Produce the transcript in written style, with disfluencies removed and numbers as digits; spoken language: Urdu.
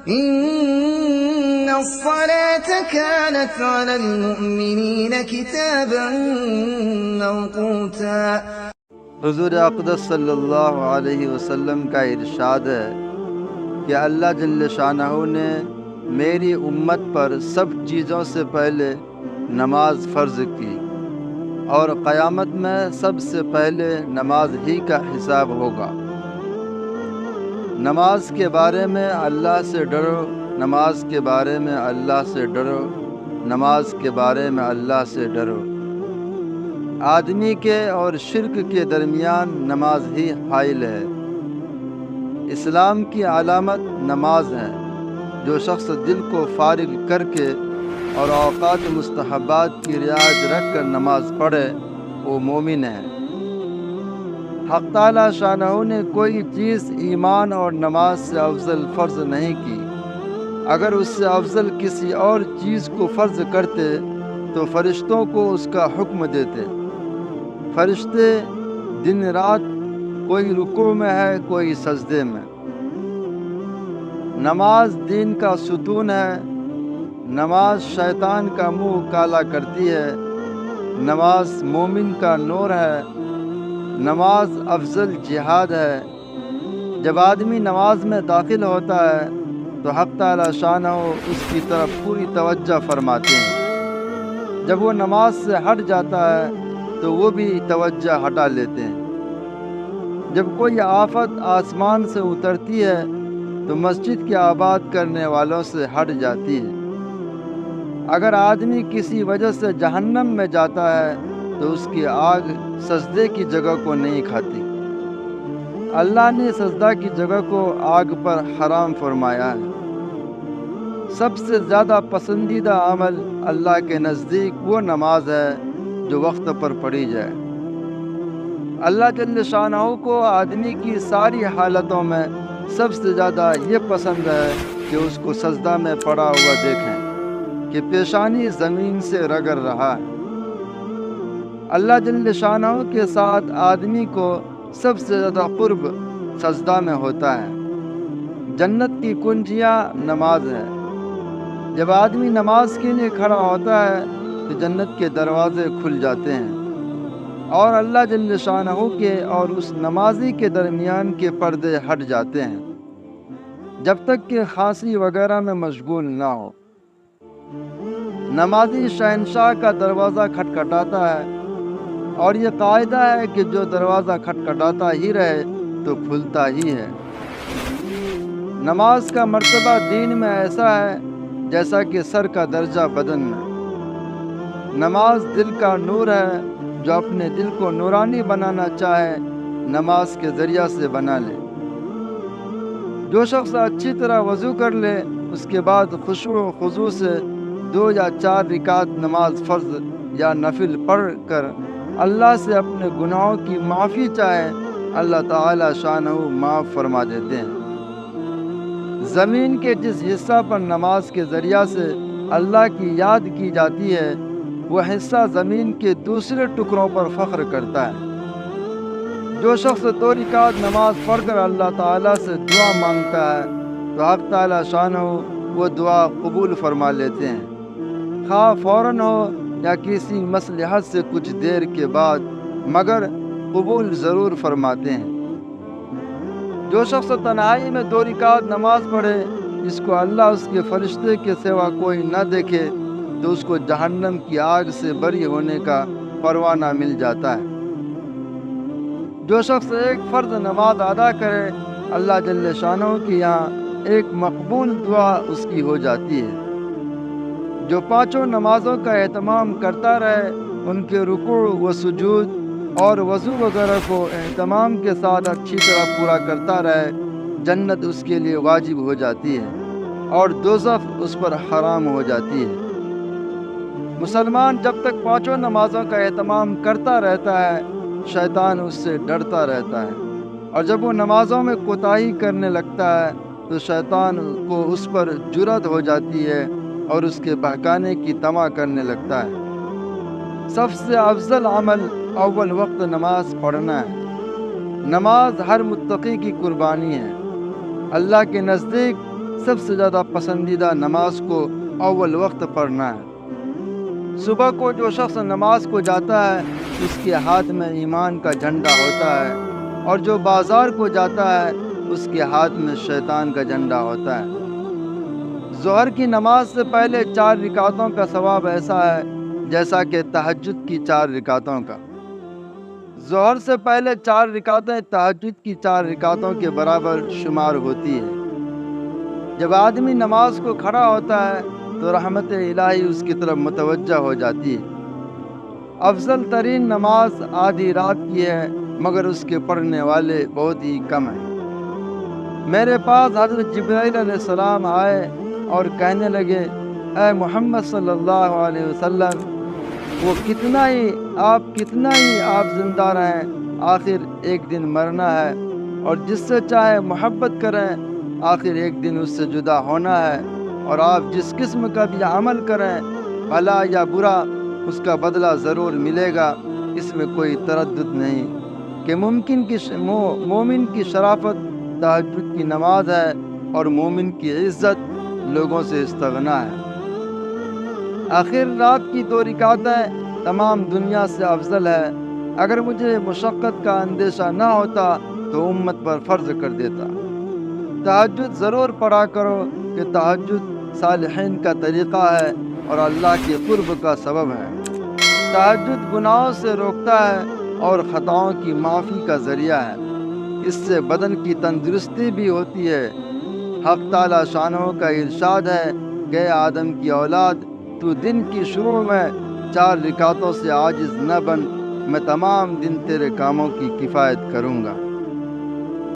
إن الصلاة كانت على المؤمنين كتابا موقوتا۔ حضور اقدس صلی اللہ علیہ وسلم کا ارشاد ہے کہ اللہ جل شانہ نے میری امت پر سب چیزوں سے پہلے نماز فرض کی، اور قیامت میں سب سے پہلے نماز ہی کا حساب ہوگا۔ نماز کے بارے میں اللہ سے ڈرو، نماز کے بارے میں اللہ سے ڈرو، نماز کے بارے میں اللہ سے ڈرو۔ آدمی کے اور شرک کے درمیان نماز ہی حائل ہے۔ اسلام کی علامت نماز ہے۔ جو شخص دل کو فارغ کر کے اور اوقات مستحبات کی رعایت رکھ کر نماز پڑھے وہ مومن ہے۔ حق تعالی شانہ نے کوئی چیز ایمان اور نماز سے افضل فرض نہیں کی۔ اگر اس سے افضل کسی اور چیز کو فرض کرتے تو فرشتوں کو اس کا حکم دیتے۔ فرشتے دن رات کوئی رکوع میں ہے، کوئی سجدے میں۔ نماز دین کا ستون ہے۔ نماز شیطان کا منہ کالا کرتی ہے۔ نماز مومن کا نور ہے۔ نماز افضل جہاد ہے۔ جب آدمی نماز میں داخل ہوتا ہے تو حق تعالی شانہ اس کی طرف پوری توجہ فرماتے ہیں۔ جب وہ نماز سے ہٹ جاتا ہے تو وہ بھی توجہ ہٹا لیتے ہیں۔ جب کوئی آفت آسمان سے اترتی ہے تو مسجد کے آباد کرنے والوں سے ہٹ جاتی ہے۔ اگر آدمی کسی وجہ سے جہنم میں جاتا ہے تو اس کی آگ سجدے کی جگہ کو نہیں کھاتی۔ اللہ نے سجدہ کی جگہ کو آگ پر حرام فرمایا ہے۔ سب سے زیادہ پسندیدہ عمل اللہ کے نزدیک وہ نماز ہے جو وقت پر پڑھی جائے۔ اللہ جل شانہ کو آدمی کی ساری حالتوں میں سب سے زیادہ یہ پسند ہے کہ اس کو سجدہ میں پڑا ہوا دیکھیں کہ پیشانی زمین سے رگڑ رہا ہے۔ اللہ جل شانہ کے ساتھ آدمی کو سب سے زیادہ قرب سجدہ میں ہوتا ہے۔ جنت کی کنجیاں نماز ہے۔ جب آدمی نماز کے لیے کھڑا ہوتا ہے تو جنت کے دروازے کھل جاتے ہیں اور اللہ جل شانہ کے اور اس نمازی کے درمیان کے پردے ہٹ جاتے ہیں، جب تک کہ کھانسی وغیرہ میں مشغول نہ ہو۔ نمازی شہنشاہ کا دروازہ کھٹکھٹاتا ہے اور یہ قاعدہ ہے کہ جو دروازہ کھٹکھٹاتا ہی رہے تو کھلتا ہی ہے۔ نماز کا مرتبہ دین میں ایسا ہے جیسا کہ سر کا درجہ بدن میں۔ نماز دل کا نور ہے۔ جو اپنے دل کو نورانی بنانا چاہے نماز کے ذریعہ سے بنا لے۔ جو شخص اچھی طرح وضو کر لے اس کے بعد خشوع و خضوع سے 2 یا 4 رکعت نماز فرض یا نفل پڑھ کر اللہ سے اپنے گناہوں کی معافی چاہے، اللہ تعالی شانہ معاف فرما دیتے ہیں۔ زمین کے جس حصہ پر نماز کے ذریعہ سے اللہ کی یاد کی جاتی ہے وہ حصہ زمین کے دوسرے ٹکڑوں پر فخر کرتا ہے۔ جو شخص 2 رکعت نماز پڑھ کر اللہ تعالیٰ سے دعا مانگتا ہے تو حق تعالی شانہ وہ دعا قبول فرما لیتے ہیں، خواہ فوراً ہو یا کسی مصلحت سے کچھ دیر کے بعد، مگر قبول ضرور فرماتے ہیں۔ جو شخص تنہائی میں 2 رکعت نماز پڑھے جس کو اللہ اس کے فرشتے کے سوا کوئی نہ دیکھے تو اس کو جہنم کی آگ سے بری ہونے کا پروانہ مل جاتا ہے۔ جو شخص ایک فرض نماز ادا کرے اللہ جل شانہ کے یہاں ایک مقبول دعا اس کی ہو جاتی ہے۔ جو 5 نمازوں کا اہتمام کرتا رہے ان کے رکوع و سجود اور وضو وغیرہ کو اہتمام کے ساتھ اچھی طرح پورا کرتا رہے، جنت اس کے لیے واجب ہو جاتی ہے اور دوزخ اس پر حرام ہو جاتی ہے۔ مسلمان جب تک 5 نمازوں کا اہتمام کرتا رہتا ہے شیطان اس سے ڈرتا رہتا ہے، اور جب وہ نمازوں میں کوتاہی کرنے لگتا ہے تو شیطان کو اس پر جرأت ہو جاتی ہے اور اس کے بہکانے کی طمع کرنے لگتا ہے۔ سب سے افضل عمل اول وقت نماز پڑھنا ہے۔ نماز ہر متقی کی قربانی ہے۔ اللہ کے نزدیک سب سے زیادہ پسندیدہ نماز کو اول وقت پڑھنا ہے۔ صبح کو جو شخص نماز کو جاتا ہے اس کے ہاتھ میں ایمان کا جھنڈا ہوتا ہے، اور جو بازار کو جاتا ہے اس کے ہاتھ میں شیطان کا جھنڈا ہوتا ہے۔ ظہر کی نماز سے پہلے 4 رکعتوں کا ثواب ایسا ہے جیسا کہ تہجد کی 4 رکعتوں کا۔ ظہر سے پہلے 4 رکعتیں تہجد کی 4 رکعتوں کے برابر شمار ہوتی ہے۔ جب آدمی نماز کو کھڑا ہوتا ہے تو رحمت الہی اس کی طرف متوجہ ہو جاتی ہے۔ افضل ترین نماز آدھی رات کی ہے، مگر اس کے پڑھنے والے بہت ہی کم ہیں۔ میرے پاس حضرت جبرائیل علیہ السلام آئے اور کہنے لگے، اے محمد صلی اللہ علیہ وسلم، وہ کتنا ہی آپ زندہ رہیں، آخر ایک دن مرنا ہے، اور جس سے چاہے محبت کریں، آخر ایک دن اس سے جدا ہونا ہے، اور آپ جس قسم کا بھی عمل کریں، بھلا یا برا، اس کا بدلہ ضرور ملے گا، اس میں کوئی تردد نہیں کہ مومن کی شرافت تہجد کی نماز ہے، اور مومن کی عزت لوگوں سے استغنا ہے۔ آخر رات کی 2 رکعتیں تمام دنیا سے افضل ہے۔ اگر مجھے مشقت کا اندیشہ نہ ہوتا تو امت پر فرض کر دیتا۔ تہجد ضرور پڑھا کرو کہ تہجد صالحین کا طریقہ ہے اور اللہ کے قرب کا سبب ہے۔ تہجد گناہوں سے روکتا ہے اور خطاؤں کی معافی کا ذریعہ ہے۔ اس سے بدن کی تندرستی بھی ہوتی ہے۔ حق تعالی شانہ کا ارشاد ہے کہ آدم کی اولاد، تو دن کی شروع میں 4 رکعتوں سے عاجز نہ بن، میں تمام دن تیرے کاموں کی کفایت کروں گا۔